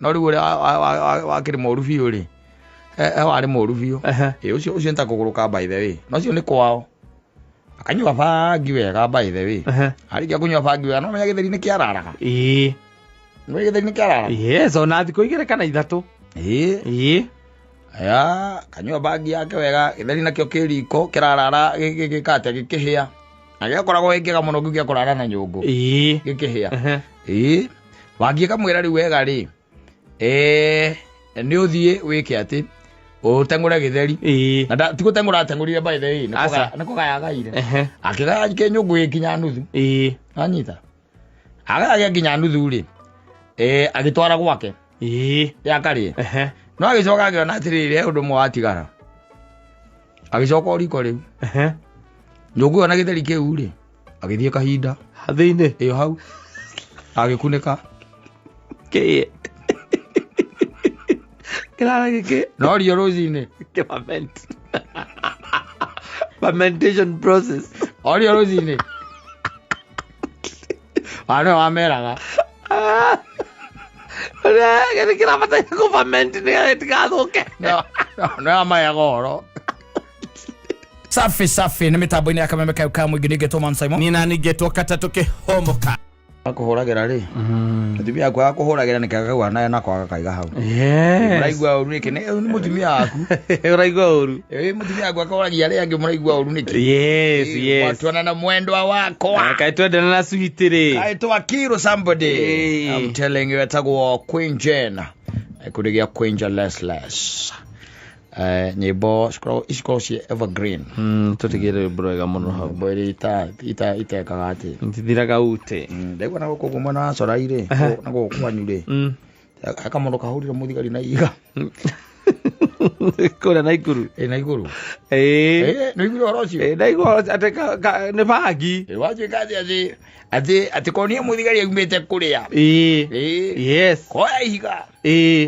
no riu wakiri moru biu ri wari moru biu ucio ntakuguruka by the way no cio ni kwao akanyua bangi wega by the way arikia kunyua bangi wega no menya githeri ni kiararaga no githeri ni kiararaga yes ona thiko igire kana ithatu aya kanyua bangi yake wega githeri nakio kiriko kirarara gikate gikihia agiakoragwo gikiga muno gikia kurara na nyungu gikihia wangie kamwira riu wega ri ni uthie wike ati utengura githeri na tiko tengura tengurire by the way niko gayagaire akigaya kenyungu ikinya nuthu anyita agaya ginya nuthu ri agitwara gwake yakari no agicoka agiona atirire undu mwe watigara agicoka riko riu nyungu ona githeri kiu ri agithie kahinda hathini iyo hau agikunika kirara giki no rio ruzini fermentation process rio ruzini ano ameraga gani kirabata ku ferment ni tigathuke no amaya goro safi ni mitambo-ini ya Kameme Kauka mwingi nigetwo Man Simon ni nani getwo Katatu Kihomoka akuhuragira ri mutumia akwa akuhuragira nikaga wana na kwaga kaiga hau muraigwa uru niki ni mutumia aku uraigwa uru mutumia akwa akuhuragira ri angi muraigwa uru niki yes watwana na mwendwa wako akaitwa na suitire kaitwa Kiro somebody I'm telling you etagwo Queen Jane ekudigia Queen Jane less nyimbo scroll she evergreen tutigire broga muno hau boy ita kagati ntithiraga ute ndegwa na guko mwana coraire na guko kwanyure akamono kahurira muthigari na iga kora naikuru naikuru naikuru orocio naikuru ateka ne bagi waje kazi ati konia muthigari agumete kuria yes koya iga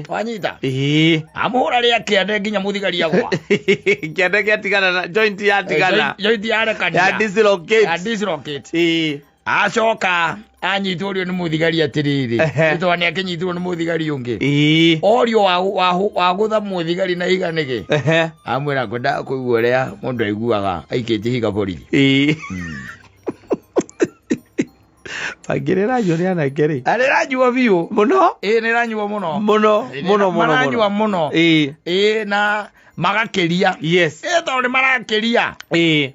wanyita amhura ria kiande nginya muthigari agwa kiande kiatigana na joint yatigana joint yarekana ya dislocate acoka anyitworio ni muthigari atiriri itwani akinyitirwo ni muthigari ungi orio wa gutha muthigari na iga niki amwira kwenda kuigua ria mundu aiguaga aikite higa borithi pagirira yone na ngeri arira biu muno ni ranyua muno maranyua muno na magakeria yes to ni marakeria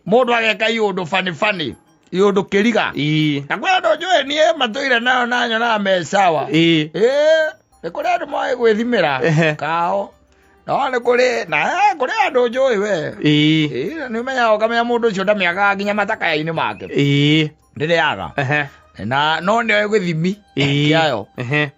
mundu ageka iundu fani iundu kiriga na kwenda njoe nie matuire nayo nanyo na mesawa ni kuri andu moe gwithimira kao no ni kuri andu njoe we ni menya ukamenya mundu ucio ndamiaga nginya matakaini make ndiriaga na no ndio gwithimi kiayo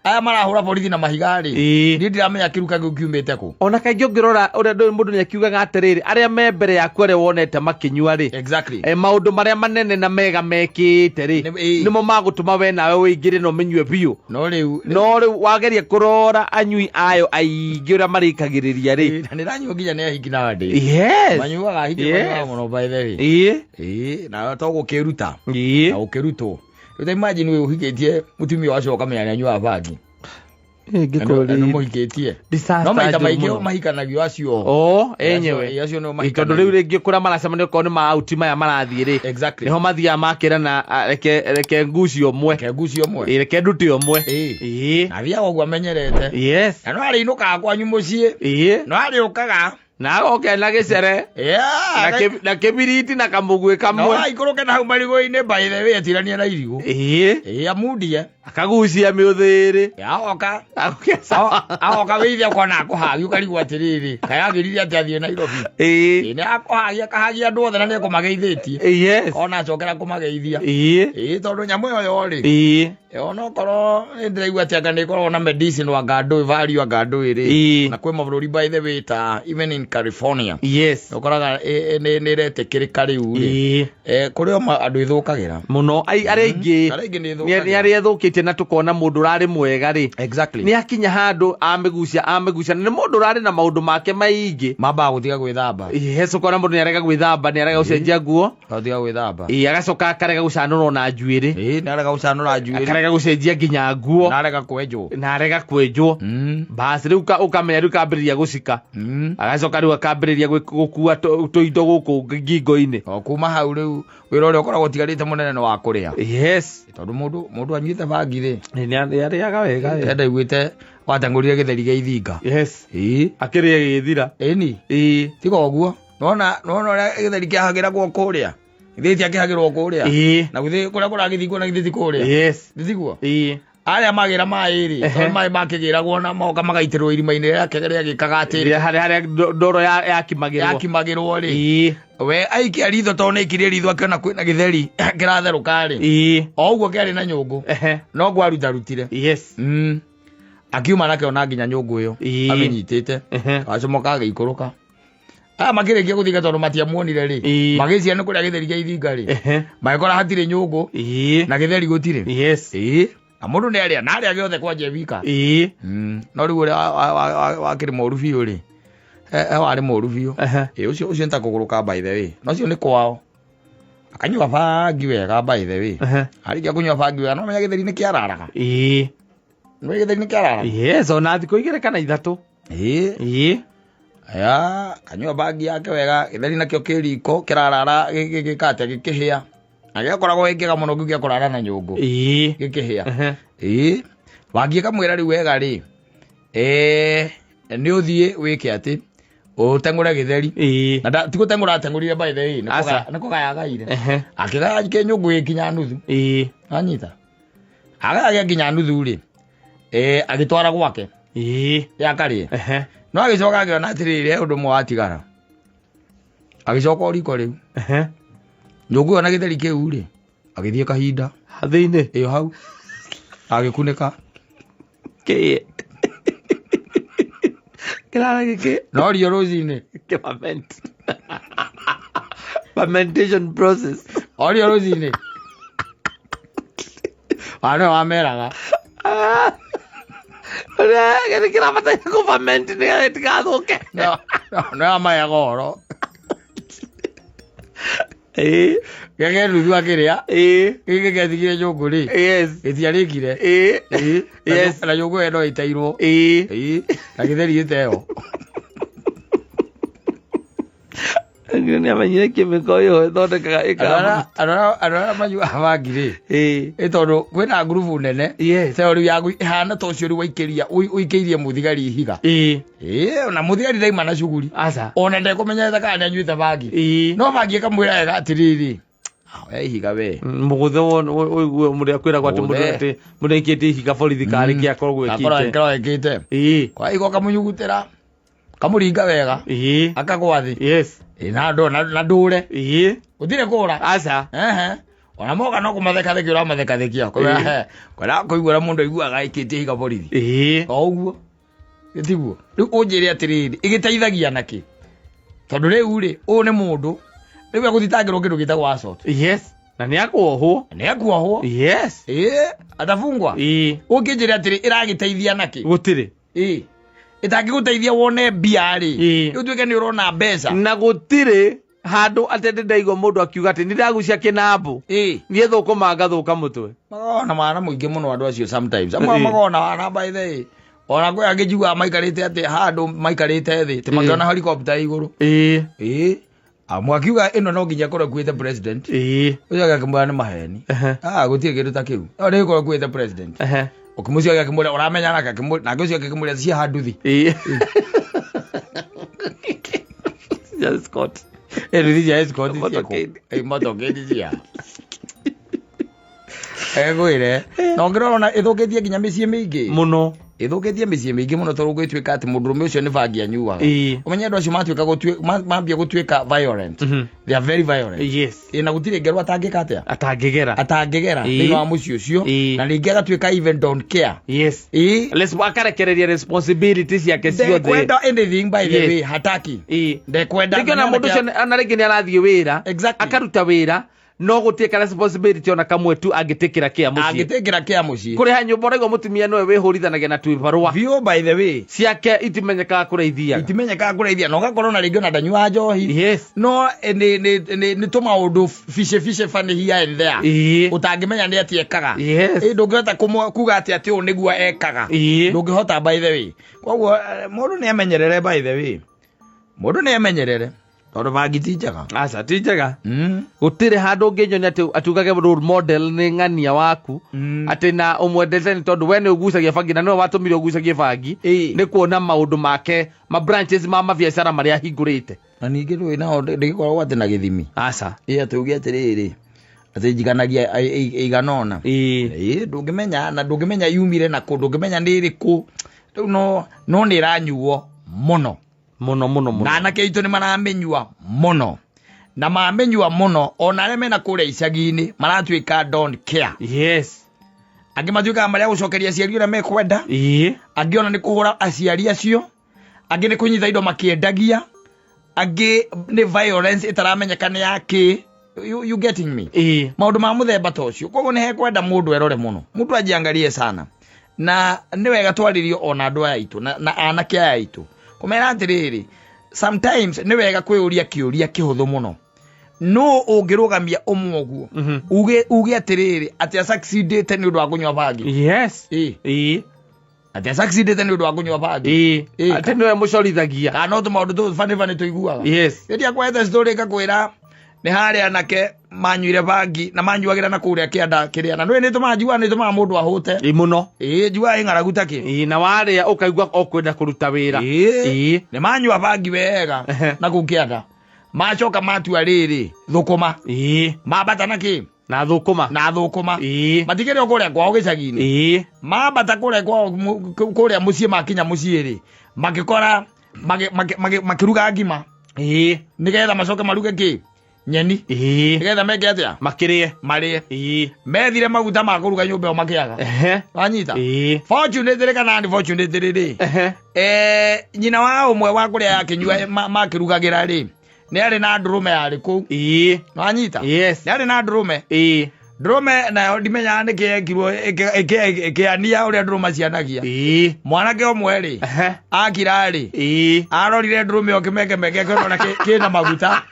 aya marahura borithi na mahigari ni ndiramenya kiruka giumite ku ona kaingĩ ngirora uria ndo mundu ni akiugaga atiriri aria me mbere yaku aria wonete makinyua ri exactly maundu maria manene na mega mekite ri nimo magutuma we nawe wingire no menywe biu no riu wageria kurora anyui ayo aingĩ uria marikagiriria ri na niranyua nginya ne hikina wadi yes manyuaga hikina muno by the way na to gukiruta na ukirutwo uta imagine we uhigetie mutumia wacho kamenya nyua bangi ngikori no muhigetie no maita maigio mahikanagio acio enyewe acio no mahikano riu ringi kura maracemania ko ni ma out maya marathie ri exactly niho mathia makira na reke nguci omwe reke nduti omwe na bia ogwa menyerete yes no ari inuka kwanyu mucie no ari ukaga na oke na gicere na kibiriti na kamugwe kamwe no aikuruke na humarigo-ini by the way atirania na irigo amundie akagucia miuthiri aoka withia kwana akuhagi ukarigwo atiriri kayagirire ati athie Nairobi ni akuhagi akahagia andu othe na ni kumageithitie ona acokera kumageithia tondu nyamu yo ri ona korwo ndiraigua ati anga ni korwo na medicine wa gandu value gandu iri na kwe mabuluri by the way ta even in California ukoraga ni retekirika riu ri kuri o andu ithukagira muno aria ingi ni aria thukite tũthiĩte na tũkona mũndũ ũrarĩ mwega rĩ exactly nĩ akinya handũ amĩgucia nĩ mũndũ ũrarĩ na maũndũ make maingĩ mamba gũtiga gwĩthamba ũkona mũndũ nĩarega gwĩthamba nĩarega gũcenjia nguo gũtiga gwĩthamba agacoka akarega gũcanũrwo na njuĩrĩ nĩarega gũcanũra njuĩrĩ akarega gũcenjia nginya nguo narega kwenjwo basi rĩu ũkamenya rĩu kambĩrĩria gũcika agacoka rĩu akambĩrĩria gũkua tũindo gũkũ ngingo-inĩ kuma hau rĩu wĩra ũrĩa ũkoragwo ũtigarĩte mũnene nĩ wa kũrĩa tondũ mũndũ anyuĩte bangi rĩ nĩarĩaga wega ndaiguĩte watengũrire gĩtheri gĩa ithinga akĩrĩa gĩthira tiga ũguo nona ũrĩa gĩtheri kĩahagĩragwo kũrĩa githĩti akĩhagĩrwo kũrĩa na githĩ kũrĩa kũragĩthingwo na githĩti kũrĩa gĩthiguo arĩa magĩra maĩ rĩ tondũ maĩ makĩgĩragwo na moka magaitĩrwo irima-inĩ rĩrĩa kĩrĩa gĩkaga atĩrĩ harĩa ndoro yakimagĩrwo rĩ we aikia ritho tondũ nĩ ikirie ritho akĩona kwĩna gĩtheri kĩratherũka rĩ o ũguo kĩarĩ na nyũngũ no gwarutarutire akiuma nakĩona nginya nyũngũ ĩyo amĩnyitĩte agacomoka agĩikũrũka makĩrĩkia gũthiga tondũ matiamuonire rĩ magĩcia nĩ kũrĩa gĩtheri gĩa ithinga rĩ magĩkora hatirĩ nyũngũ na gĩtheri gũtirĩ na mũndũ nĩarĩa narĩa gĩothe kwanja wika no rĩu ũrĩa wakĩrĩ mũru biũ rĩ warĩ mũru biũ ũcio nĩ ta kũgũrũka by the way no cio nĩ kwao akanyua bangi wega by the way arĩkia kũnyua bangi wega no menya gĩtheri nĩ kĩararaga no gĩtheri nĩ kĩararaga ona thikũ 2 kana 3 kanyua bangi yake wega gĩtheri nakĩo kĩriko kĩrarara gĩkate gĩkĩhĩa na gĩakoragwo gĩkĩega mũno gĩkĩa kũrara na nyũngũ gĩkĩhĩa bangi kamwĩra rĩu wega rĩ nĩ ũthiĩ wĩke atĩ ũtengũre gĩtheri na ti gũtengũra atengũrire by the way nĩ kũgayagaire akĩgaya kĩnyũngũ gĩkinya nuthu anyita agaya nginya nuthu rĩ agĩtwara gwake yakarĩe no agĩcoka akĩona atĩrĩrĩ ũndũ ũmwe watigara agĩcoka o riko rĩu nyũngũ ĩyo na gĩtheri kĩu rĩ agĩthiĩ kahinda thĩinĩ hau agĩkunĩka kĩrara gĩkĩ no rio rũcinĩ fermentation process o rio rũcinĩ nĩwe wameraga gĩthĩ kĩrabataire kũ-ferment nĩgetha gĩtigathũke nĩwe wamayaga ũhoro gĩake nuthu akĩrĩa gĩkĩ gĩathigire nyũngũ rĩ gĩtiarĩkire na nyũngũ ĩyo no ĩteirwo na gĩtheri gĩteo nĩ amenyire kĩmĩko ĩyo ĩthondekaga arora manyuaga bangi rĩ tondũ kwĩna ngurubu nene teo rĩu yagu ĩhana ta ũcio rĩu waikĩria ũikĩirie mũthigari ihiga na mũthigari daima na cuguri ona ndekũmenya thaka nĩ anyuĩte bangi no bangi ĩkamwĩra wega atĩrĩrĩ ihiga we mũgũthe ũiguo mũrĩa kwĩragwo atĩ mũndũ aikĩtie ihiga borithi karĩkia akoragwo ĩkĩte kwa igo kamũnyugutĩra kamũringa wega akagwa thĩ na ndũre gũtirĩ kũra ona moka no kũmathekathekia ũramathekathekia kwĩra kũiguĩra mũndũ aiguaga aikĩtie ihiga borithi o ũguo gĩtiguo rĩu ũnjĩre atĩrĩrĩ ĩgĩteithagia nakĩ tondũ rĩu rĩ ũũ nĩ mũndũ rĩu egũthitangĩrwo kĩndũ gĩtagwo assault na nĩakuohwo atafungwa ũngĩnjĩre atĩrĩ ĩragĩteithia nakĩ gũtirĩ ĩtangĩgũteithia wone mbia rĩ ũtuĩke nĩ ũrona mbeca na gũtirĩ handũ atĩ ndaigua mũndũ akiuga atĩ nĩndagucia kĩnambũ niĩ thũkũma ngathũka mũtwe magona wana mũingĩ mũno andũ acio sometimes amwe magona wana by the way ona kwĩ angĩ njugaga maikarĩte atĩ handũ maikarĩte thĩ tĩ makĩona helicopter igũrũ amwe akiuga ĩno no nginya korwo ĩkuĩte president ũcio agakĩmwĩra nĩ maheni gũtirĩ kĩndũ ta kĩu nĩ gĩkorwo ĩkuĩte president ũkĩmũcio agakĩmwĩra ũramenya nake nake ũcio agakĩmwĩra cia handuthi nduthi cia escort motokĩndi cia egwĩre no ngĩrona ĩthũkĩtie nginya mĩciĩ mĩingĩ mũno ĩthũkĩtie mĩciĩ mĩingĩ mũno tondũ gwĩtuĩka atĩ mũndũrũme ũcio nĩ bangi anyuaga ũmenye andũ acio mambia gũtuĩka violent they are very violent na gũtirĩ ngerwo atangĩka atĩa atangĩgera thĩinĩ wa mũciĩ ũcio na rĩngĩ agatuĩka even don't care akarekereria responsibility ciake ciothe ndekwenda anything by the way hataki ndekwenda rĩngĩ ona mũndũ ũcio ona rĩngĩ nĩ arathiĩ wĩra akaruta wĩra no gutie responsibility ona kamwe tu angitikira kia mucii kuri ha nyumba rego mutumia nowe wihurithanage na twibarwa view by the way ciake itimenyeka kureithia no gakorwo na ringi na ndanyua njohi yes no ni tumaundu fishe fani here and there utangimenya ni atiekaga ndungihota kuga ati u niguo ekaga ndungihota by the way koguo mundu ni amenyerere by the way mundu ni amenyerere tondu bangi ti njega aca ti njega gutire handu nginyonia atugage role model ni ng'ania waku ati na umwendete ni tondu we ni ugucagia bangi na no watumire ugucagie bangi ni kuona maundu make ma branches ma mabiacara maria hingurite na ningi rui nao ndigikorwo ati na githimi aca atuge atiriri ati njiganagia iganona ndungimenya na ndungimenya yumire na kundu ngimenya ni iriku no ni iranyuo muno na anake itu ni maramenyua muno na mamenyua muno ona arĩa mena kũrĩa icagi-inĩ maratuĩka don't care yes angĩ matuĩkaga marĩa gũcokeria aciari ũrĩa mekwenda angĩ ona nĩ kũhũra aciari acio angĩ nĩ kũnyitha indo makĩendagia angĩ nĩ violence ĩtaramenyeka nĩ yake you getting me maũndũ ma mũthemba ta ũcio koguo nĩ hekwenda mũndũ erore mũno mũndũ ajiangalie sana na nĩ wega twarĩrio ona andũ aya aitũ na anake aya aitũ kumera atiriri sometimes ni wega kwĩũria kĩũria kĩhũthũ mũno no ũngĩrũgamia ũmwoguo uge atiriri ati succeedete ni ũndũ wa kũnyua bangi yes ati succeedete ni ũndũ wa kũnyua bangi ati niwe mũcorithagia kana no tũmaũndũ tũu bani tũiguaga yes rĩrĩa kwete story kakwĩra ni harĩa anake manyuire bangi na manyuagĩra na kũrĩa kĩanda kĩrĩa na nĩ tũmaga mũndũ ahũte mũno njua ng'aragu takĩ na warĩa ũkaigua okwenda kũruta wĩra nĩ manyua bangi wega na kũu kĩanda macoka matua rĩrĩ thũkũma mambata nakĩ na thũkũma matikĩrĩ o kũrĩa kwao gĩcagi-inĩ mambata kũrĩa kwao kũrĩa mũciĩ makinya mũciĩ-rĩ magĩkora makĩruga ngima nĩgetha macoke maruge kĩ nyeni nĩgetha meke atĩa marĩe methire maguta ma kũruga nyũmba ĩyo makĩaga wanyita fortunate kana unfortunate rĩrĩ nyina wa ũmwe wa kũrĩa yakĩnyua makĩrugagĩra rĩ nĩ arĩ na ndũrũme yarĩ kũu wanyita nĩ arĩ na ndũrũme nayo ndimenyaga nĩkĩ yekirwo ĩkĩania ũrĩa ndũrũme cianagia mwanake ũmwe rĩ akira rĩ arorire ndũrũme ĩyo kĩmekemeke akĩona kĩna maguta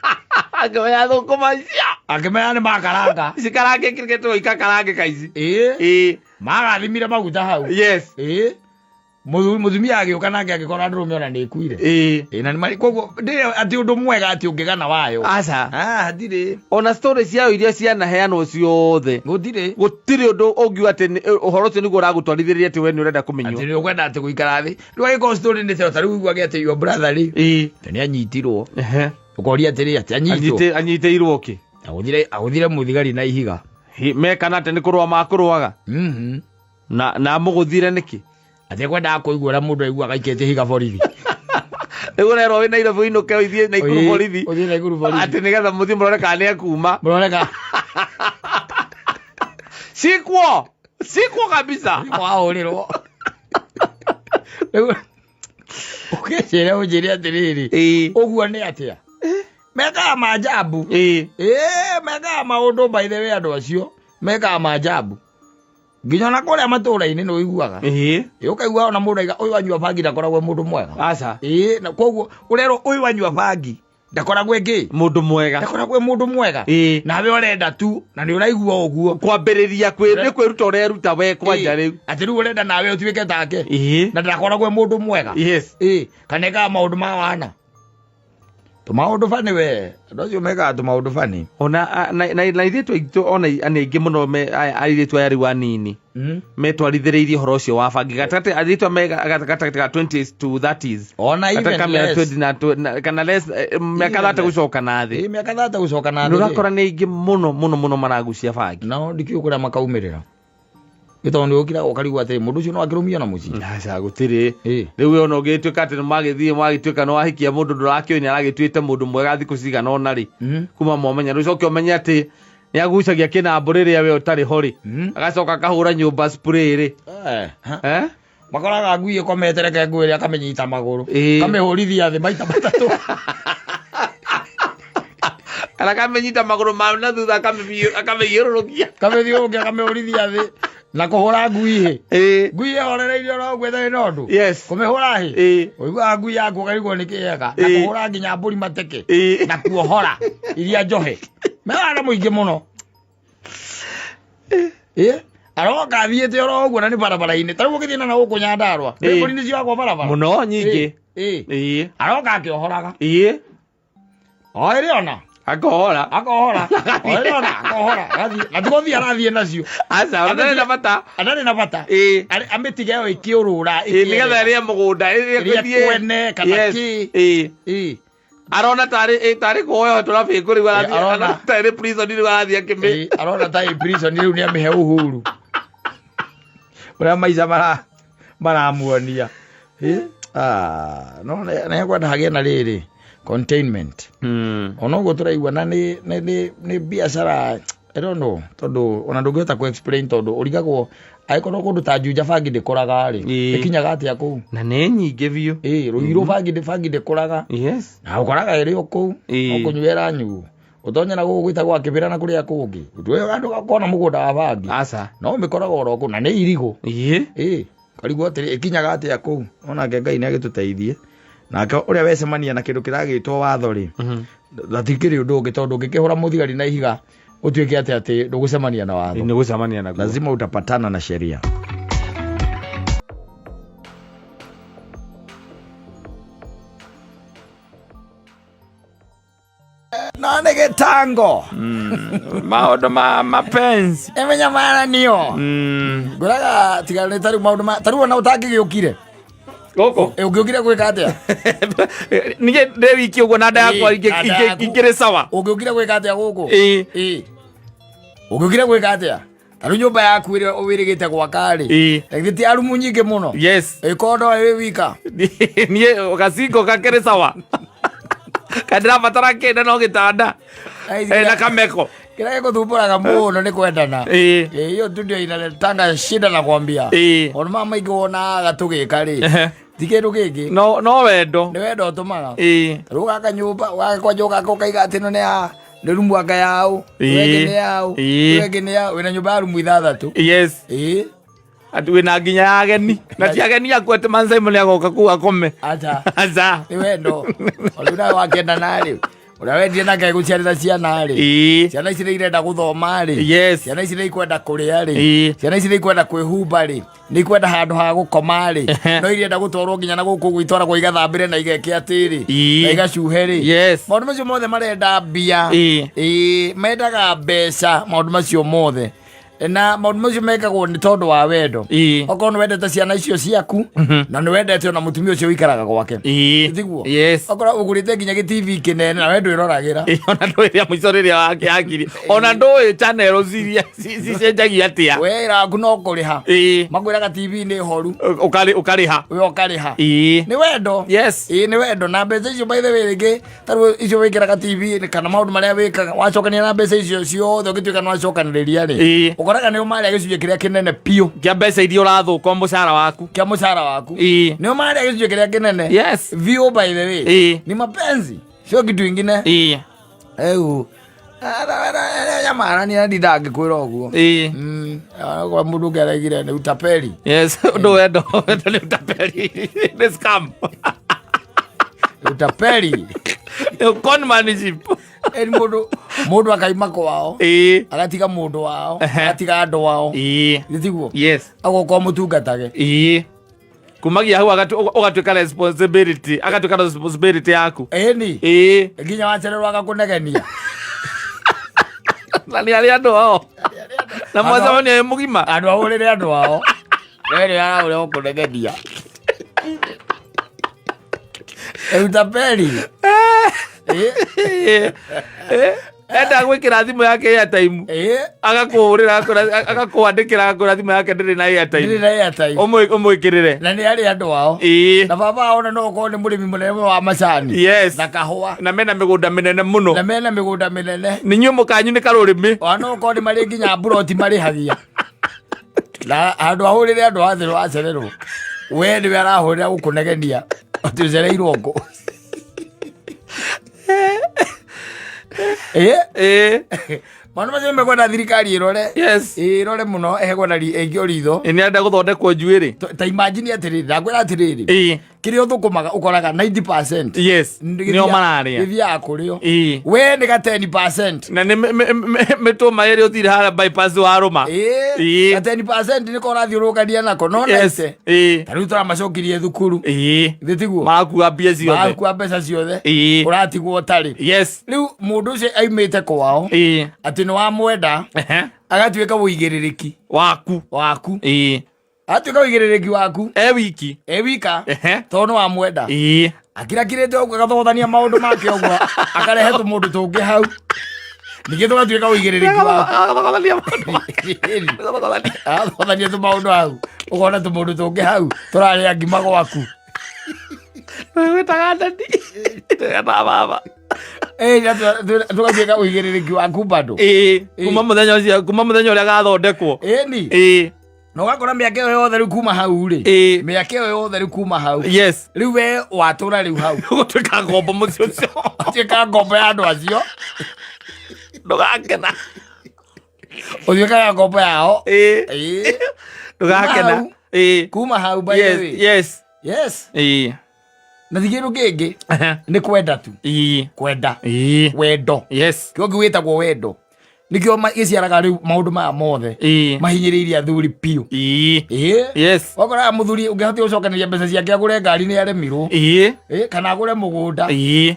akĩmenya thũkũma icio akĩmenya nĩ makaranga cikarange kĩrĩkĩtwo ikarange kaici magathimire maguta hau muthumia agĩũka nake agĩkora ndũrũme ona nĩ ĩkuire na nĩ koguo ndĩrĩ atĩ ũndũ mwega atĩ ũngĩgana wayo aca ndirĩ ona story ciao iria cianaheanwo ciothe gũtirĩ ũndũ ũngiuga atĩ ũhoro ũcio nĩguo ũragũtwarithĩria atĩ we nĩ ũrenda kũmenywo atĩ nĩ ũkwenda atĩ gũikara thĩ rĩu agĩkorwo story nĩ ta rĩu iguage atĩ your brother rĩ nĩ anyitirwo ũkoria atĩrĩ atĩ anyitĩirwo kĩ agũthire mũthigari na ihiga mekana atĩ nĩ kũrũa makũrũaga na mũgũthire nĩkĩ atĩ kwendaga kũigua ũrĩa mũndũ aiguaga aikĩtie higa borithi rĩu ũrerwo wĩ Nairobi ũinũke ũthiĩ Naikuru borithi atĩ nĩgetha mũthiĩ mũrore kana nĩ ekuma sikwo kabisa wahũrĩrwo ũkĩcĩre ũnjĩre atĩrĩrĩ ũguo nĩ atĩa mekaga maajabu mekaga maũndũ by the way andũ acio mekaga maajabu nginya na kũrĩa matũũra-inĩ nĩ ũiguaga ũkaigua ona mũndũ aiga ũyũ wanyua bangi ndakoragwo mũndũ mwega aca na koguo ũrerwo ũyũ wanyua bangi ndakoragwo ĩngĩ ndakoragwo mũndũ mwega nawe ũrenda tu na nĩ ũraigua ũguo kwambĩrĩria kwĩruta ũreruta we kwanja rĩu atĩ rĩu ũrenda nawe ũtuĩke take na ndakoragwo mũndũ mwega kana ekaga maũndũ ma wana tũmaũndũ bani we andũ acio mekaga tũmaũndũ bani ona na airĩtu aitũ ona aingĩ mũno airĩtu aya rĩu anini metwarithĩrĩirie ũhoro ũcio wa bangi gatagatĩ airĩtu gatagatĩ ka 20s to 30s ona even less kana less mĩaka 30 gũcoka na thĩ mĩaka 30 gũcoka na thĩ ndũrakora nĩ aingĩ mũno maragucia bangi nao ndikĩũĩ kũrĩa makaumĩrĩra gĩtondũ nĩ ũkira ũkarigwo atĩ mũndũ ũcio no akĩrũmio na mũciĩ aca gũtirĩ rĩu ona ũgĩtuĩka atĩ magĩtuĩka nĩ wahikia mũndũ ndũrakĩũĩ nĩ aragĩtuĩte mũndũ mwega thikũ cigana ũna rĩ kuma momenya rĩu ũcoke ũmenye atĩ nĩ agucagia kĩnambũ rĩrĩa we ũtarĩ ho rĩ agacoka akahũra nyũmba spray rĩ makoraga ngui ĩkomete reke ngui ĩrĩa akamĩnyita magũrũ kamĩhũrithia thĩ maita matatũ Ala kamenyita maguru ma na thutha akameyirurukia akameurithia thi na kuhura ngui ngui horereirio no gwethe no ndu kumihura hi uigua ngui yaku karigwo ni kiega na kuhura nginya mburi mateke na kuohora iria njohe mera muingi muno aroka thiete oro uguo na ni barabara-ini tariu githina na guku Nyandarua mburi ni cio kwa barabara muno nyingi aroka akiohoraga ona akohora ona akohora atikothi arathie nacio asa andare na bata amitige yo ikiurura nigetha ria mugunda kwene kana ki arona tari kuoyo turabi kuri arona tari prison ni arathia kimi arona tari prison riu ni amihe uhuru bra maiza maramuonia no na kwenda hagia na riri containment ono go turaigua na ni biashara I don't know tondu ona ndungihota ku explain tondu urigagwo aikorwo kundu ta Juja bangi ndikoraga ri ikinyaga atia ku na ni nyingi biu ruiru bangi ndikoraga na ukoraga iri oku okunywera nyu utonya na gugwita gwa kibira na kuria kungi ndwe andu gakona mugunda wa bangi asa no mikoraga oroku na ni irigo karigwo atiri ikinyaga atia ku ona Ngai ni agituteithie nake uria wecemania na kindu kiragitwo watho ri ndathikiri undu ungi tondu ngikihura muthigari na ihiga utuike ati ndugucemania na watho ni gucemania na lazima utapatana na sheria na nege tango maundu ma mapenzi emenya mara niyo nguraga tigane tari maundu tari na utangigiukire goko ugiukire gwika atia nije de wiki ugo na nda yakwa ikire sawa ugiukire gwika atia guku ugiukire gwika atia tari nyumba yaku ire wirigite gwaka ri ngiti arumu nyingi muno ikondo iri wika nie ugasingo kakire sawa kadira batara kenda no gitanda na kameko kila guthumburaga muno ni kwendana iyo ndio inaletanga shida na kwambia ona mama igona gatugika ri tikiru giki no wendo ni wendo tumaga ruga kanyumba wakwa joka kokaiga atino ni a ni rumu anga yao wege ni yao wena nyumba rumu ithathatu ati wina nginya ageni na ti ageni akwete manzai muli agoka ku akome aza ni wendo olura wakenda nari ura wendie na Ngai guciarira ciana ri ciana ici irenda guthoma ri ciana ici ikwenda kuria ri ciana ici ikwenda kwihumba ri ni kwenda handu ha gukoma ri no irenda gutwarwo nginya na guku gwitwara kwa igathambire na igeke atiri na igacuhe ri maundu macio mothe marenda mbia mendaga mbeca maundu macio mothe na maundu macio mekagwo ni tondu wa wendo okorwo ni wendete ciana icio ciaku na ni wendete ona mutumia ucio wikaraga gwake thiguo okorwo ugurite nginya TV kinene na wendo iroragira ona ndwiria muico riria wake akiri ona ndui channel ciria cicenjagia atia wira aku no kuriha magwiraga TV ni horu ukariha ni wendo ni wendo na mbeca icio by the way ringi taru icio wikiraga TV kana maundu maria wikaga wacokania na mbeca icio ciothe ugituika no wacokaniriria ri ukoraga ni umari agicuje kiria kinene pio kia mbeca iria urathuka mucara waku ni umari agicuje kiria kinene view by the way ni mapenzi sio kitu kingine nyamara ni ndida ngikwira uguo kwa mundu ngeregire ni utapeli ndo wendo ni utapeli ni scam utapeli conmanship mundu akaima kwao agatiga mundu wao agatiga andu wao thiguo agoka mutungatage kumagia hau ugatuika responsibility yaku nginya wacererwo agakunegenia na ni ari andu ao na mwaza ni mugima andu ahurire andu ao weri ara ure okunegenia utapeli enda gwikira thimu yake airtime agakuhurira agakwandikira agakura thimu yake ndiri na airtime umwikirire na ni ari andu ao na baba ona no ko ni murimi munene wa macani na kahua na mena migunda minene muno ni nyumu kanyu ni karurimi ona ko ni mari nginya buroti mari hagia na andu ahurire andu athiru acererwo we ni arahurira gukunegenia atucereirwo ngo Maundu macio mekwenda thirikari irore. Yes. Irore muno ekwenda engio ritho. Ni enda guthondekwo njuiri. Ta imagine atiriri, ndakwira atiriri. Kiri uthukumaga ukoraga 90%. Yes. Nio mararia. Githia kurio. We ni ga 10%. Na ni mituma iri uthire hara bypass wa Roma. Ga 10% ni kora thiurukania nako no nete. Tariu tura macokirie thukuru. Thitiguo. Makua mbia ciothe. Makua mbeca ciothe. Uratigwo tari. Yes. Riu mundu ucio aimite kwao. Ati ni wa mwenda. Agatuika wuigiririki waku. Atuika wuigiririki waku. Wiki. Wika. Tono wa mwenda. Akirakirite uko gathothania maundu make ogwa. Akarehe tu mundu tungi hau. Nige tugatuika wuigiririki waku. Gathothania tu maundu hau. Ukona tu mundu tungi hau. Turaria ngima gwaku. Wetaga ndadi. Tega baba. Tugatuika wuigiririki waku bado. Kuma muthenya uria gathondekwo. Ni. No gakora miaka yo yothe ri kuma hau ri. Miaka yo yothe ri kuma hau. Yes. Riu we watura riu hau. Gutuika ngombo mucio ucio. Tuika ngombo ya andu acio. Ndugakena. Utuika ngombo yao. Ndugakena. Kuma hau by the way. Yes. Na thigiru kingi ni kwenda tu. Kwenda. Wendo. Yes. Kyo gwitagwo wendo. Nikio giciaraga riu maundu maya mothe mahinyiriria athuri piu. Yes. Wakora muthuri ungihoti ucokaniria mbeca ciake agure ngari ni aremirwo. Kana agure mugunda.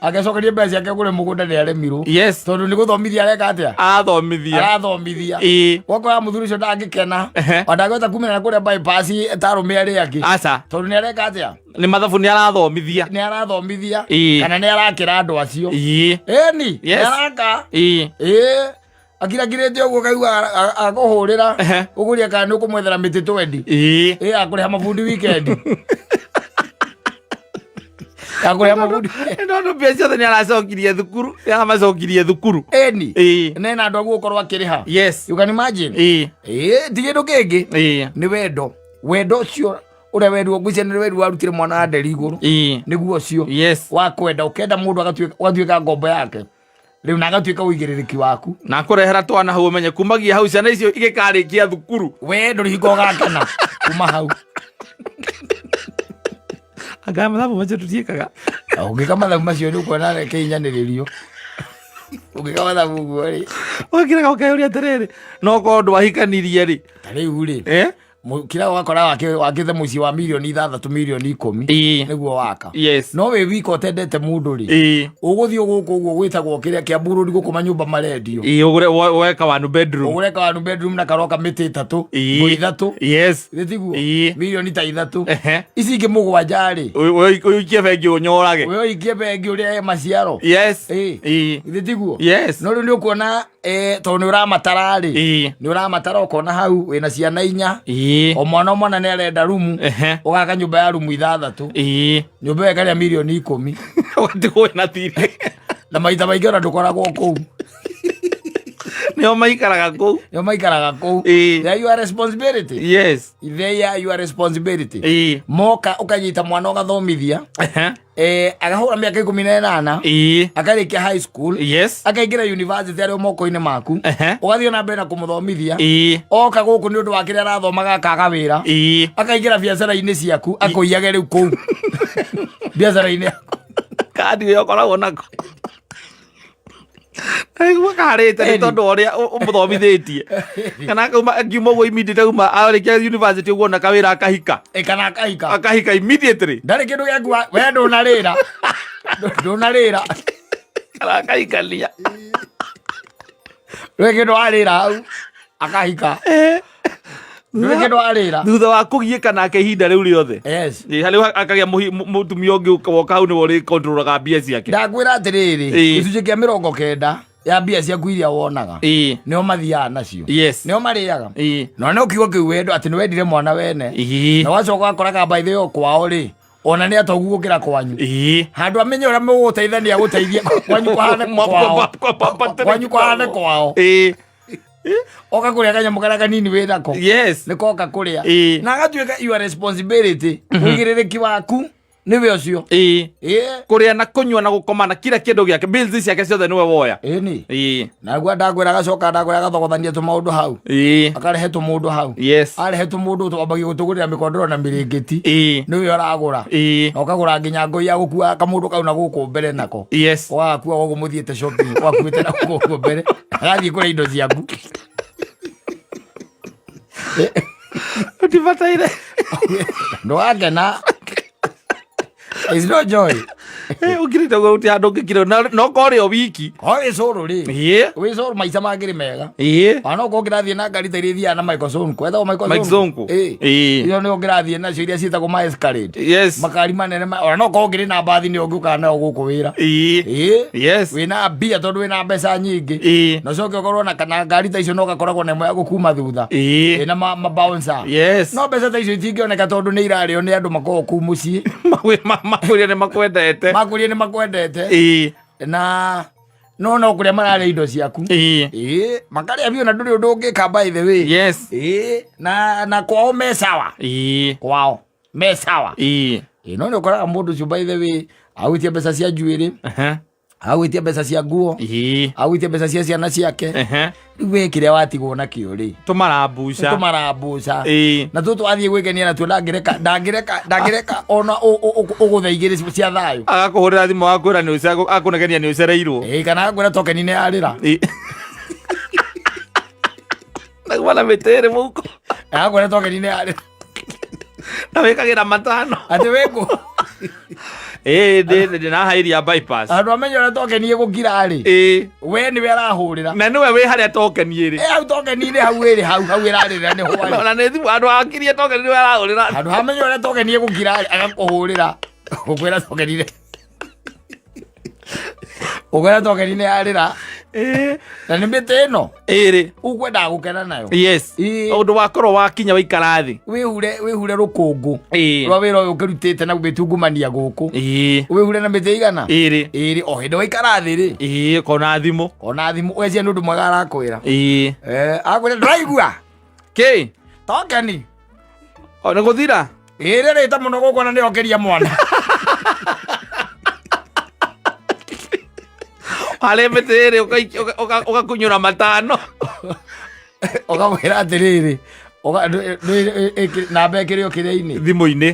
Agecokeria mbeca ciake agure mugunda ni aremirwo. Yes. Tondu ni guthomithia areka atia? Arathomithia. Wakora muthuri ucio ndangikena. Ondagota kumena na kuria bypass tarume ari aki. Aca. Tondu ni areka atia? Ni mathabu ni arathomithia. Kana ni arakira andu acio. Ni araka. Akirakirite uguo kaigua aguhurira uguria kana nukumwethera miti 20 akureha mabundi weekend akureha mabundi no mbia ciothe ni aracokirie thukuru amacokirie thukuru ni na andu aguo korwa akiriha. Yes. You can imagine. Tigindu kingi ni wendo ucio uria wendu ngwicia ni wendu warutire mwana wa nderi iguru niguo ucio wa kwenda ukenda mundu agatuika ngombo yake. Riu nagatuika wuigiririki waku na kurehera twana hau umenye kumagia hau ciana icio igikarikia thukuru we nduri hingo gakena kuma hau anga mathabu macio tutiikaga ungikama mathabu macio ni ukuona keinyaniririo ungikama mathabu guo ri ukiraga ukayuria atiriri no ko ndu ahikanirie ri tariu ri kira wakora wakithe muci wa milioni 3 milioni 10 niguo waka. No we wiko tendete mundu ri uguthio guku uguo gwitagwo kiria kia burudi gukuma nyumba marendio ugure weka one bedroom na karoka miti 3 ngui 3 gitiguo milioni ta 3 ici ingi mugwanja ri uikie bengi unyorage uikie bengi uria maciaro gitiguo no ri ni ukuona tondu ni uramatara ri ni uramatara ukona hau wina ciana 4 o mwana ni arenda rumu ugaka nyumba ya rumu 6 nyumba ya karia milioni 10 watigo na thiri na maita maingi ona ndukoragwo kuu nio maikaraga kuu there you are responsibility. Yes. There you are responsibility. Moka ukanyita mwana ugathomithia agahura miaka 18 akarikia high school akaingira university ari moko-ini maku ugathio na mbere na kumuthomithia oka guku ni undu wa kiria arathomaga akaga wira akaingira biacara-ini ciaku akoiage riu kuu biacara-ini yaku kandi yo koragwo nako Aigu karete ni tondu oria umuthomithitie kana ngiuma go immediate kuma arikia university uguo na kawira akahika kana akahika immediately ndari kindu giaku we ndunarira kana akahika lia we kindu arira hau akahika Ndugindo arira thutha wa kugiika nake ihinda riu riothe hari akagia mutumia ungi woka hau ni wori controlaga mbia ciake ndakwira atiriri gicunji kia 90 ya mbia ciaku iria wonaga nio mathiaga nacio nio mariaga no ni ukiuga kiu wendo ati ni wendire mwana wene na wacoka akoraga mbaithe yo kwao ri ona ni atogu gukira kwanyu handu amenye uria muguteithania guteithia kwanyu kwahane kwao oka kuria kanyamu karia kanini wina ko niko oka kuria na agatuika your responsibility wigiririki waku niwe ucio kuria na kunyua na gukoma na kila kindu giake bills ciake ciothe niwe woya ni naguo ndakwira gacoka ndakwira gathogothania tumaundu hau akarehe tumundu hau arehe tumundu twambagia gutugurira mikondoro na mirengeti niwe uragura na ukagura nginya ngoi ya gukua kamundu kau na guku mbere nako wakua wogu muthiete shopping wakuite na guku mbere agathii kuria indo ciaku utibataire ndwakena is no joy ukirita go uti handu ngikiro no kore o wiki oi coro ri we coro maica mangiri mega ana ko ngirathie na ngari tairi thia na Michael Sonko etho Michael Sonko iyo ni ngirathie na cio iria cietagwo ma Escalade makari manene ana ko ngiri na bathi ni unguka na guku wira wina bia tondu wina mbeca nyingi na coke ukorwo na kana ngari ta icio no gakoragwo na imwe gukuma thutha ina ma bouncer no mbeca ta icio itingioneka tondu ni irario ni andu makoo ku mucii makuria ni makwendete na no kuria marare indo ciaku makaria bio na nduri undu ungika by the way na kwao me sawa kwao me sawa no no koraga mundu cio by the way awitie mbeca cia njuiri awitie mbeca cia nguo awitie mbeca cia ciana ciake riu kiria watigwo na kio ri tumarambuca na tu twathie gwikenia na tu ndangireka ona uguthaigire cia thayo agakuhurira thimu wakwira ni akunegenia ni ucereirwo kana akwira tokeni ni arira nagwana metere muko akwira tokeni ni arira na wikagira matano ati weko na hairia bypass andu amenyora tokeni igukira ri we ni we arahurira na niwe we haria tokeni ri hau tokeni ri hau iri hau irarira ni hwai na ne thimu andu akirie tokeni ni we arahurira andu amenyora tokeni igukira ri agakuhurira ukwira tokeni ri ukwira tokeni ni arira na nä mä tä ä no ä ukwendaga gå kena nayo å ndå wakorwo wakinya waikara thä wä hure rå kå ngå rwa wä ra å yå å kä rutä te na gå mä tungumania gå kå wä hure na mä tä igana ä o hä ndä waikara thä rä kona thimå wecia nä å ndå mwega arakwä ra akwä ra ndåraigua kä tokeni nä gå thira ä rä rä ta må no gå kona nä okeria mwana harä mä tä rä å gakunyå ra matano ukamwä ra atä rä rä namba ä kä rä o kä rä inä thimå-inä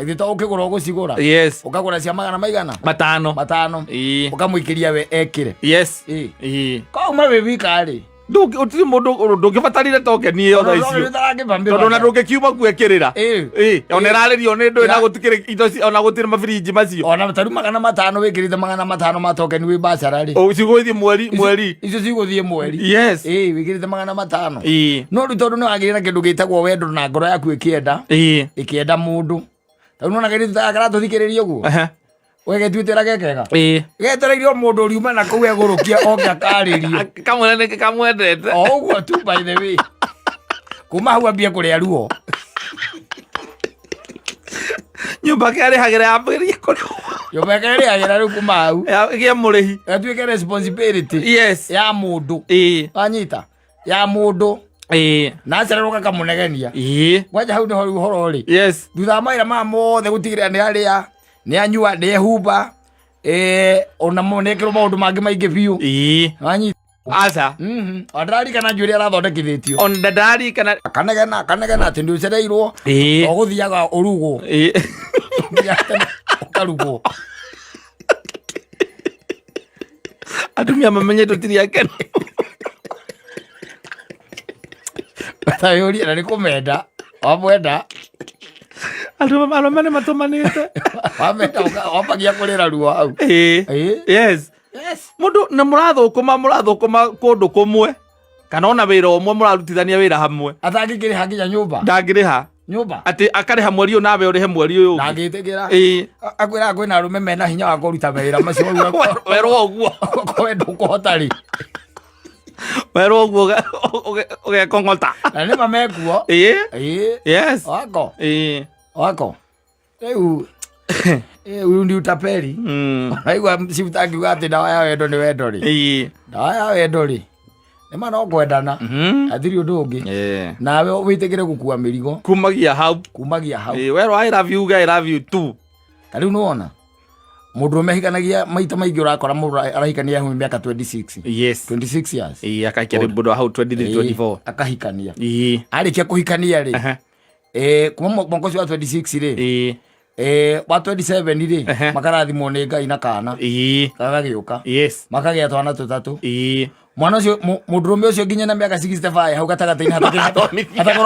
thä to å kä gå ra å gå cigå ra å kagå ra cia magana maigana matano å kamå ikä ria we ekä re kauma wä wika rä utiri mundu ndungibatarire tokeni iyo tha icio tondu na ndungikiuma gwekirira ona iraririo ni ndu na gutikire indo ona gutire mafiriji macio ona taru magana matano wikirite magana matano ma tokeni wi bacara ri ciguthie mweri icio ciguthie mweri wikirite magana matano no ri tondu ni wagire na kindu gitagwo wendo na ngoro yaku ikienda mundu taru nona gari tutagara tuthikiririe guo wege twitera gekega getereirio mundu riuma na kuu egurukia oke akaririo kamwendete uguo tu by the way kuma hau ambia kuria ruo nyumba kari hagera ambirie kuria nyumba kari hagera ru kuma hau gie murihi atuike responsibility ya mundu anyita ya mundu na cereruka kamunegenia gwaja hau niho ruhoro ri thutha maira ma mothe gutigirira ni aria ni anyua ni ehumba ona monekero maundu mangi maingi biu anyi aca ondarari kana njuri arathondekithitio ondarari kana kanegena ati ndi ucereirwo oguthiaga urugo ukarugo atumia mamenye tutiri yake tayori na nikumenda wamwenda andu maromane matumanite wamenda wapagia kurira ruo hau mundu na murathukuma kundu kumwe kana ona wira umwe murarutithania wira hamwe atangikiriha nginya nyumba ndangiriha nyumba ati akariha mweri uyu nawe urihe mweri uyu ndangitigira akwira kwina arume mena hinya wa kuruta wira macio werwo uguo kwenda kuhota ri werwo uguo ugekong'ota na nĩ mamekuo wako rĩu uyu ndi utapeli aigua cibutangiuga atĩ ndawa ya wendo nĩ wendo rĩ ndawa ya wendo rĩ nĩma no kwendana athiri ũndũ ũngĩ nawe wĩtĩkĩre gũkua mĩrigo kumagia hau werwo I love you guy, I love you too Kariu nuona mundu mehikanagia maita maingi urakora mundu arahikania hu miaka 26 yes 26 years akakiri mundu hau 23 akahikania arikia kuhikania ri kuma mwaka wa 26 ri wa 27 ri makarathimwo ni Ngai na kana kagagiuka yes makagia twana tutatu mwana ucio mundurume ucio nginya na miaka 65 hau gatagataini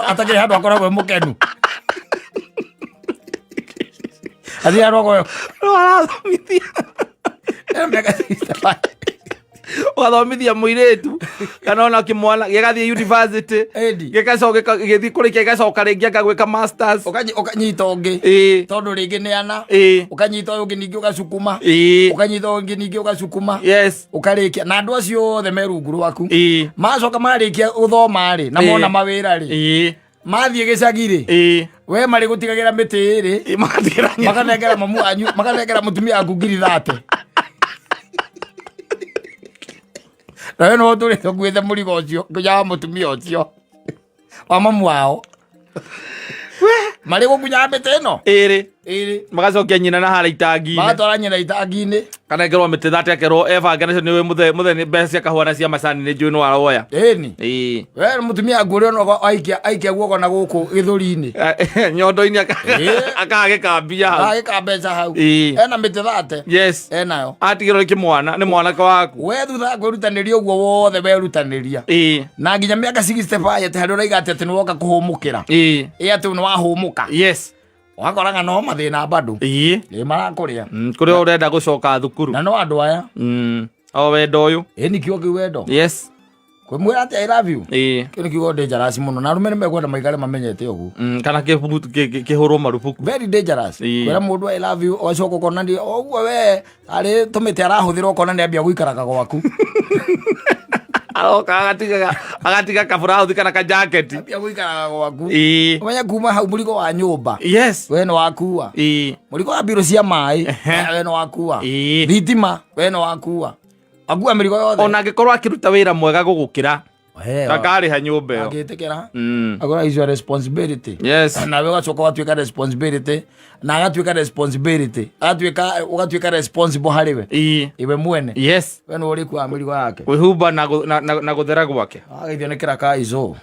hatakiri handu akoragwo mukenu athi arogo arathomithia miaka 65 wathomithia muiretu kana ona kimwana gigathie university gigacoka githi kurikia gigacoka ringi akagwika masters ukanyita ungi tondu ringi ni ana ukanyita uyu ungi ningi ugacukuma ukanyita ungi ningi ugacukuma yes ukarikia na andu acio othe merungu rwaku macoka marikia uthoma ri na mona mawira ri mathie gicagi ri we mari gutigagira miti ri makanengera mamu anyu makanengera mutumia aku ngiri 30 na no turi tukwithe murigo ucio kuja mutumia ucio wa mamu wao mari gukunya miti ino iri magacokia nyina na hara itangi magatwara nyina itangi-ini kanengerwo miti 30 akerwo ebanga nacio niwe muthe mbeca kahwana cia macani ni njui no aroya eni we mutumia nguri ono aikia guoko na guku githuri-ini nyondo-ini akagika mbia hau agika mbeca hau ena miti 30 yes enayo atigirwo ni kimwana ni mwanake waku we thutha kwirutaniria uguo wothe werutaniria na nginya miaka 65 ati hari uraiga ati ni woka kuhumukira ati ni wahumuka yes wakoraga no mathina bado marakuria kuria urenda gucoka thukuru na no andu aya o wendo uyu nikio kiwendo yes kwimwira ati I love you kini kigo dangerous muno na rume mekwenda maigare mamenyete ugu kana kihurwo marufuku very dangerous kwira mundu I love you ocoka kona ndi oguo we ari tumite arahuthira kona ndi ambia guikaraga gwaku aroka agatiga kabura huthi kana ka jacket ambia guikaraga gwaku umenya kuma hau murigo wa nyumba yes we no wakua murigo wa biro cia mai we no wakua thitima we no wakua agua mirigo yothe ona angikorwo akiruta wira mwega gugukira kakari ha nyumba yo agitikira agora is your responsibility yes na we gacoka watuika responsibility na agatuika responsibility ugatuika responsible hariwe iwe mwene yes we no uri kwa mirigo yake kwihumba na guthera gwake agithio ni kiraka izo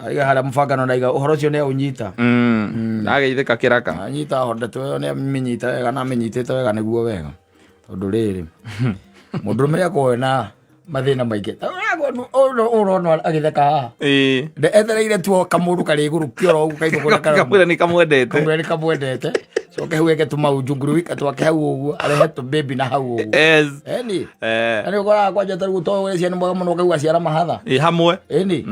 aiga haria mubangano ndaiga uhoro cio ni unyita ageithika kiraka anyita hondete we ni amenyita wega na amenyitite wega niguo wega tondu riri mundu meria kwona mathina maingi urona agitheka de ethereire tuo kamuru kari iguru kioro ugu kaitho kona kamwira ni kamwendete so ke hueke tu maujunguru wika tu akehau ugu arehe tu baby na hau ugu yes eni ani ukora kwa jata guto we ciana mboga muno kaigua ciara mahatha hamwe eni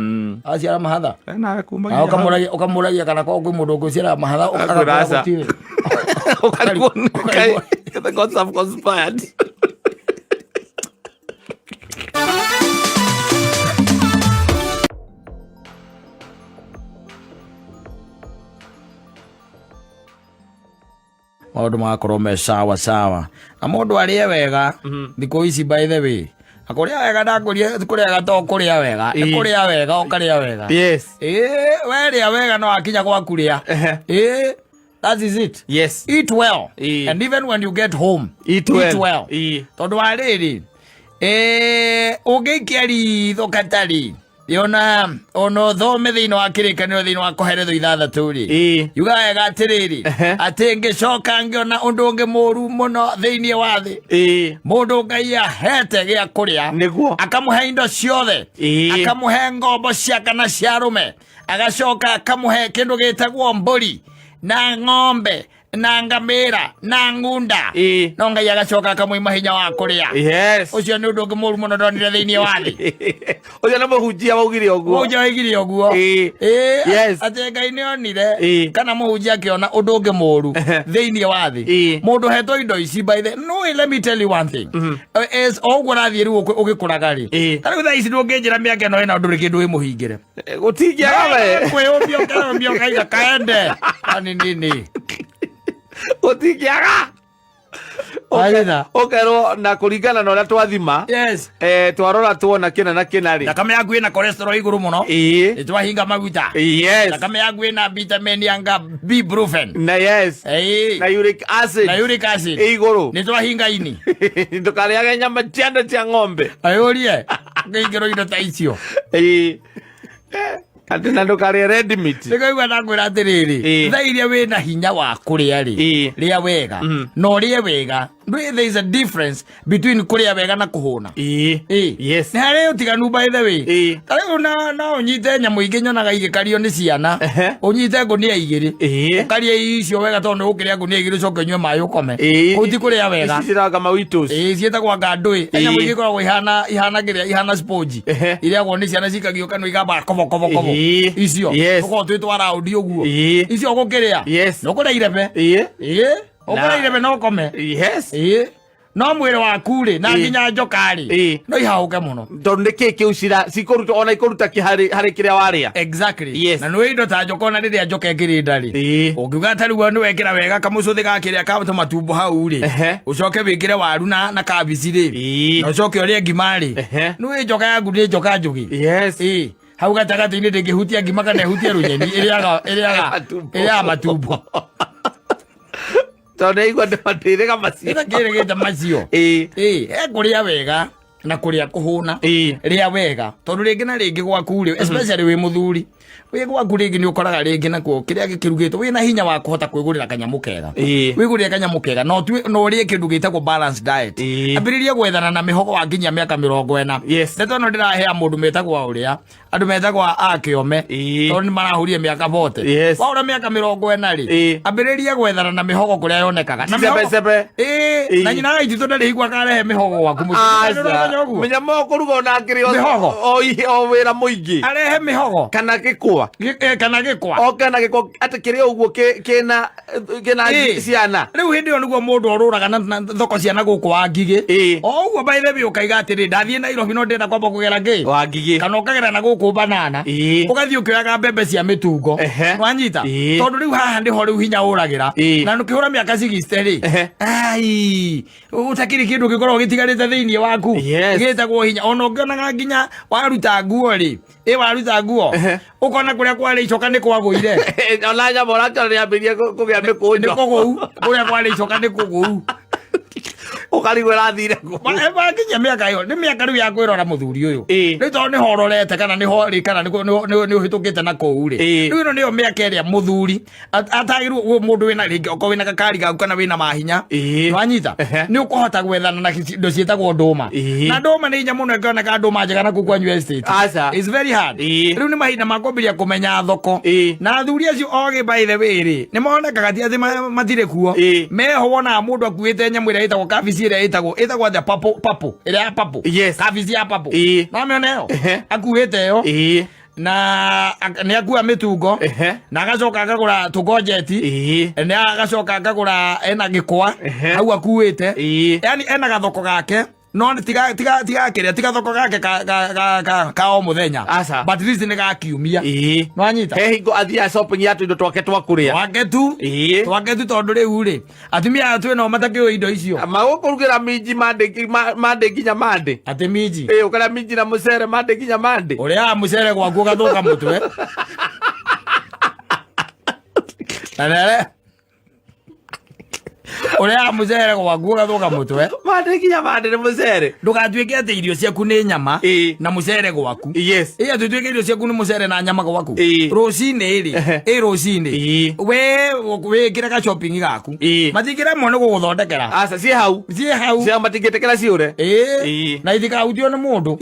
aciara mahatha na kumagia ukamuragia kana kwa kwi mundu ngwiciara mahatha ukarasa ukarikuwa the gods have conspired maundu magakorwo me sawa na mundu arie wega thiku ici by the way akuria wega ndakuria kuria to kuria wega kuria wega ukaria wega yes weria wega no akinya gwakuria that is it yes eat well and even when you get home eat well tondu wa riri ungiikia ritho katari yona ono thome thiini wa kirikaniro thiini wa kuherethwo 6 ri yuga wega atiriri ati ngicoka ngiona undu ungi muru muno thiini wa thi mundu Ngai ahete gia kuria akamuhe indo ciothe akamuhe ngombo cia kana cia rume agacoka akamuhe kindu gitagwo mburi na ng'ombe na ngamira na ngunda no Ngai agacoka akamuima hinya wa kuria yes ucio ni undu ungi muru muno ndonire thiini wa thi ucio na muhunjia waugire oguo yes ati Ngai ni onire kana muhunjia akiona undu ungi muru thiini wa thi mundu hetwo indo ici by the no let me tell you one thing is oguo rathie riu ugikuraga ri kana thaa ici ndunginjira miaka no ina undu riki ndu imuhingire gutingiaga we kwiyumbio kaiga kaende ani nini utingiaga Okerwo na kuringana na uria twathima. Yes. Twarora tuona kina na kina ri. Thakame yaku ina cholesterol iguru muno. Twahinga maguta. Yes. Thakame yaku ina vitamin yanga B-brufen. Na yes. Na uric acid. Na uric acid. Iguru. Ni twahinga ini. Ndukariage nyama cianda cia ng'ombe. Ayorie. Ngingiro indo ta icio. Ati na ndukari red meat. Ndikaigua nakwira atiriri. Tha iria wina hinya wa kuria ri. Ria wega. No rie wega. There is a difference between kuria wega na kuhuna. Yes. Ni hari utiganu by the way. Tariu na unyite nyamu ingi nyonaga igikario ni ciana. Unyite ngunia igiri. Ukaria icio wega tondu ukiria ngunia igiri ucoke unywe maĩ ukome. Uti kuria wega. Ici ciraga mawitos. Cietagwo ngandui. Nyamu ingi koragwo ihana sponge. Iriagwo ni ciana cikagio kanua igamba kobo. Icio. Uko twitwara audi uguo. Icio gukiria. No kuria irebe. Ukora irebe no kome. Yes. No mwire waku ri na nginya njokari. No ihauke muno. Tondu niki kiucira cikuruta ona ikuruta hari kiria waria. Exactly. Na no indo ta njokona riria njoke ngirinda ri. Ungiuga tariu ni wekira wega kamucuthi ga kiria ka matumbo hau ri. Ucoke wikire waru na kabici ri. No ucoke urie ngima ri. No njoka yaku ni njoka njugi. Yes. Hau gatagati-ini ndingihutia ngima kana ihutie runyeni iriaga matumbo. Tondu igua ndimatirega macio. Ndakirigite macio. Kuria wega na kuria kuhuna. Ria wega. Tondu ringi na ringi gwaku ri, especially wi muthuri. Wi gwaku ringi ni ukoraga ringi nakuo kiria gikirugitwo wina hinya wa kuhota kwigurira kanyamu kega. Wigurire kanyamu kega no rie kindu gitagwo balanced diet. Ambiririe gwethana na mihogo wa nginya miaka 40. Netono ndirahea mundu metagwo uria andu metagwo akiome tondu ni marahurie miaka 40. Waura miaka 40 ri ambiririe gwethana na mihogo kuria yonekaga na mihogo. Na nyina itu ndari higwa karehe mihogo waku mutu. Menya moko rugo na ngirio mihogo o wira muingi arehe mihogo kana gikwa kana gikwa kana gikwa ati kiria uguo kina ciana riu hindi yo niguo mundu oruraga na thoko ciana guku wa ngigi o uguo by the way ukaiga atiri ndathie Nairobi no ndenda kwamba kugera ngi wa ngigi kana ukagera na guku banana ugathie ukioyaga mbembe cia mitungo nwanyita tondu riu haha ndiho riu hinya uragira na nukihura miaka 60 ri ai utakiri kindu gikorwo gitigarite thiini waku gitagwo hinya ona ungionaga nginya waruta nguo ri waruta nguo ukona kuria kwari icoka ni kwaguire ona nya mora kare ambirie kugia mikunjo nikugu kuria kwari icoka ni kugu ukarigwo rathire ba kinya miaka yo ni miaka riu ya kwirora muthuri uyu ni to ni hororete kana ni hori kana ni uhitukite na kou ri riu no niyo miaka iria muthuri atagirwo mundu wina ringi oko wina kakari gaku kana wina mahinya wanyita ni ukuhota gwethana na ndo cietagwo nduma na nduma ni nyamu no ngona ka nduma njega na kukwanyu estate it's very hard riu ni mahinda makwambiria kumenya thoko na athuri acio ogi by the way ri ni monekaga ti ati matire kuo meho wona mundu akuite nyamu ira itagwo kabici ira itagwo the papo ira papo kabici ya papo na meoneo akuite yo na ni akua mitungo na agacoka akagura tugojeti ni agacoka akagura ena gikwa hau akuite yani ena gathoko gake no tiga thoko gake ka o muthenya but this ni gakiumia no anyita he hingo athia shopping ya indo twake twakuria twake tu tondu riu ri atumia atu no matakio indo icio magukurugira minji mande nginya mande ati minji ukara minji na mucere mande nginya mande uria mucere gwaku gathuka mutwe nare uria mucere gwaku gathuka mutwe mande nginya mande na mucere ndugatuike ati irio ciaku ni nyama na mucere gwaku atutuike irio ciaku ni mucere na nyama gwaku rucini ri rucini we kira ka shopping gaku matikira mo no guguthondekera aca cie hau cia matingitekera ciure na itikahutio ni mundu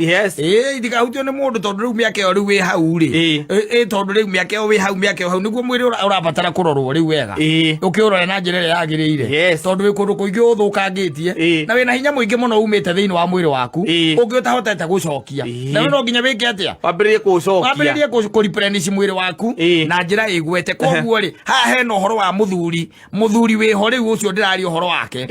itikahutio ni mundu tondu riu miaka iyo riu wi hau ri tondu riu miaka iyo wi hau niguo mwiri urabatara kurorwo riu wega ukiurore na njira ria yagirire tondu wi kundu kuingi uthukangitie na wina hinya muingi muno umite thiini wa mwiri waku ungiutahotete gucokia na no nginya wike atia wambiririe kureplenish mwiri waku na njira igwete koguo ri haha hena uhoro wa muthuri wi ho riu ucio ndirari uhoro wake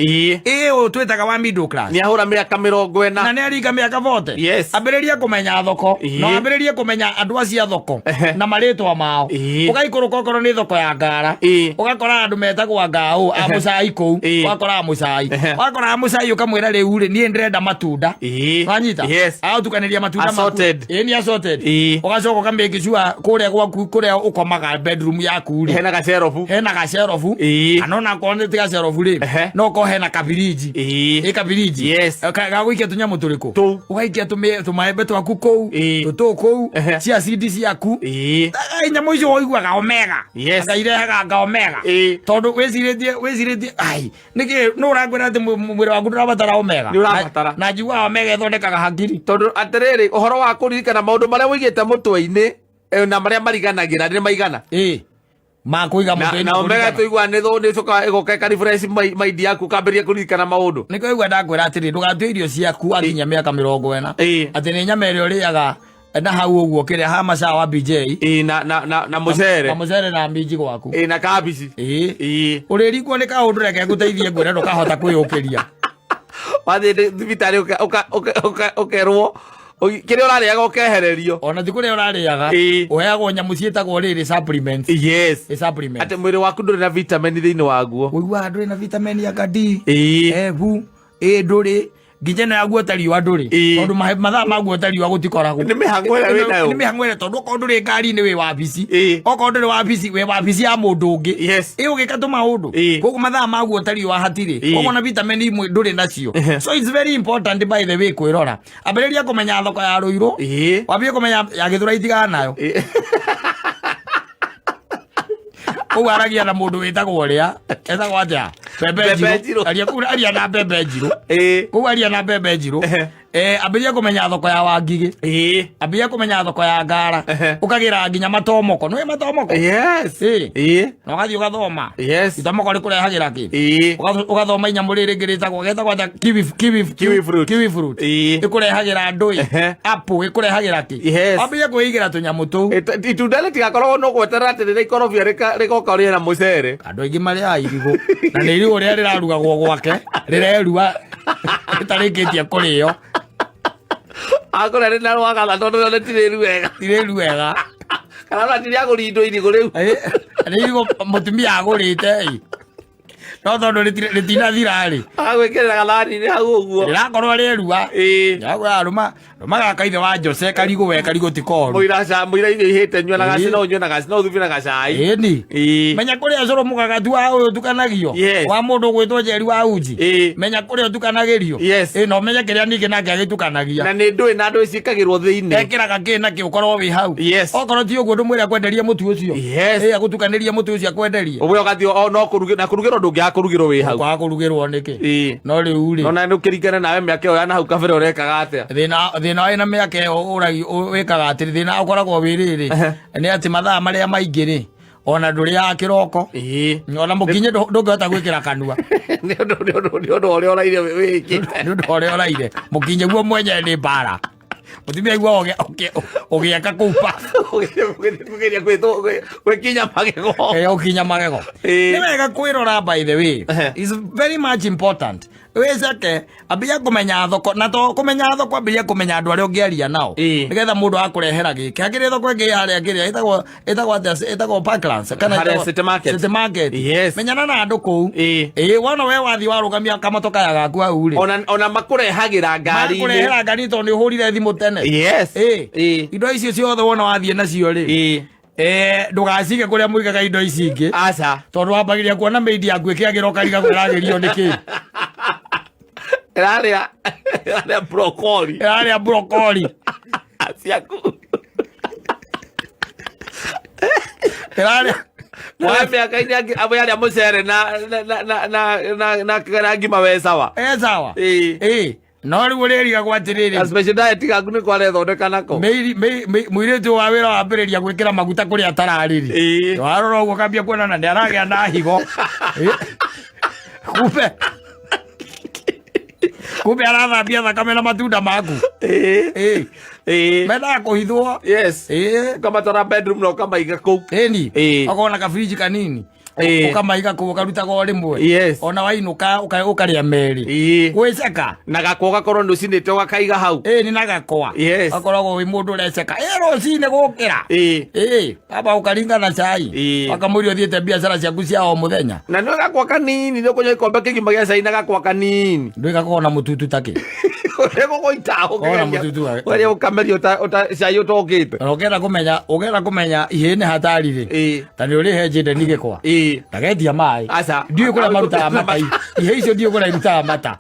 twitaga wa middle class ni ahura miaka 40 na ni aringa miaka 40 ambiririe kumenya thoko no ambiririe kumenya andu acia thoko na maritwa mao ugaikuru kokoro ni thoko ya ngara ugakora andu metagwo ngau amucai kou wakora mucai wakora mucai ukamwira riu ri nie ndirenda matunda wanyita au tukaneria matunda ni assorted ugacoka kameki cua kuria gwaku kuria ukomaga bedroom yaku ri hena gacerofu anona konde tiga cerofu ri no ko hena kabiriji kabiriji gagwikia tunyamu turiko ugaikia tumaembe twaku kou tutu kou cia cidi ciaku nyamu icio woiguaga omega agairehaga omega tondu wiciritie ai niki no urangwira ati mwiri waku ndurabatara omega na njigua omega ithondekaga hakiri tondu atiriri uhoro wa kuririkana maundu maria wigite mutwe-ini na maria mariganagira ni maigana makuiga mutwe-ini na omega tuigua ni thoni coka igoka refresh maindi yaku kamberia kuririkana maundu niko igua ndakwira atiri ndugatue irio ciaku akinya miaka 40 ati ni nyama irio riaga na hau uguo kiria ha maca wa BJ na mucere na minji gwaku na kabici uririkwo ni kaundu reke guteithie ngwira ndukahota kwiyukiria wathi thibitari ukerwo kiria urariaga ukehererio ona thikuria urariaga uheagwo nyamu cietagwo riri supplements supplement ati mwiri waku nduri na vitamin thiini waguo uigua nduri na vitamin ya D ebu nduri nginya na guo tariwa nduri tondu mathaa maguo tariwa gutikoragwo ni mihangwera wi nayo ni mihangwera tondu ko nduri ngari ni wi wabici oko nduri wabici we wabici ya mundu ungi ugika tu maundu koguo mathaa maguo tariwa hatiri koguo na vitamin imwe nduri nacio so it's very important by the way kwirora ambiriria kumenya thoko ya ruiru wambie kumenya ya githura itigana nayo aragia na mundu witagwo ria etagwo atia bebe njiro aria na bebe njiro aria na bebe njiro ambiria kumenya thoko ya Wangigi ambiria kumenya thoko ya Ngara ukagira nginya matomoko nwe matomoko na ugathi ugathoma itomoko rikurehagira ki ugathoma inya muriri ngiritagwo getagwo kiwi fruit ikurehagira ndui apple ikurehagira ki ambiria kuigira tunyamu tu itunda ritigakorwo no gweterera ati rira ikorobia rigoka ria na mucere andu aingi maria irigo na ni irigo ria rirarugagwo gwake rirerua itarikitie kurio akora rina rwagatha tondu ni tiriru wega kana tiri aguri indo irigo riu ni irigo mutumia agurite no tondu ritinathira ri agwikirira gathani-ini hau uguo rirakorwo rirua yagwa ruma gakaithe wa Jose karigo we karigo tikoru muira irio ihite nyuanaga cino thubinaga cai menya kuria coro mugagatu wa uyu tukanagio wa mundu gwitwo Njeri wa Uji menya kuria tukanagirio no menya kiria ningi nake agitukanagia na ni ndui na ndui cikagirwo thiini ekiraga kina ki ukorwo wi hau okorwo ti uguo ndumwire akwenderia mutu ucio agutukaniria mutu ucio akwenderie ubwe ugathi no kurugirwo ndungiakurugirwo wi hau kwa kurugirwo niki no riu ri no na nukirikana nawe miaka yo yana hau kabere urekaga atia thina wa ina miaka yo uragi wikaga atiri thina ukoragwo wiriri ni ati mathaa maria maingi ri ona nduri ya kiroko ona mukinye ndungihota gwikira kanua ni undu uria uraire wikite ni undu uria uraire mukinye guo mwenye ni bara mutimia guo ugiaka kupa ugiria gwikinya magego ukinya magego ni wega kwirora by the way is very much important weceke ambia kumenya thoko na to kumenya thoko ambia kumenya andu aria ungiaria nao nigetha mundu akurehera giki agire thoko ingi haria ngiria itagwo Parklands kana City Market menyana na andu kou wona we wathi warugamia kamotoka ya gaku au ri ona makurehagira ngari to ni uhurire thimu tene indo icio ciothe wona wathie nacio ri ndugacige kuria muigaga indo ici ingi aca tondu wambagiria kuona meidi yaku ikiagira ukariga kwiragirio niki iraria brokoli ciaku iraria na miaka-ini abo yaria mucere na ngima we sawa sawa no riu uririga atiriri special diet gaku ni kwarethondeka nako muiritu wa wira wambiriria gwikira maguta kuria atarariri warora uguo kambia kuonana ndi aragia na higo kumbe arathambia thakame na matunda maku mendaga kuhithwo ukamatwara bedroom na ukamaiga kou akorwo na kabiriji kanini ukamaiga kå karutaga o rä mwe Yes. ona wainuka ukarĩa merĩ gwĩceka na gakwa gakorwo nä å cinä te gakaiga hau nĩ na gakwa Yes. gakoragwo wĩ mũndũ ũreceka rũcinĩ gũkĩra aba ũkaringa na cai akamũria ũthiĩte biacara ciaku cia o mũthenya na nä gakwa kanini nä å kå nyua ikombe kä gima gä a cai na gakwa kanini ndwĩ gakoragwo na mũtutu takĩ rego gå itahå Korwo na mũtutu wa- å kameria cai å tokä te na ũkenda kũmenya ihĩ nĩ hatarĩ ta nĩ ũrĩ he Jayden gĩkwa ndagetia maĩ Aca. ndiũĩ kũrĩa marutaga mata ihĩ icio ndiũĩ kũrĩa irutaga mata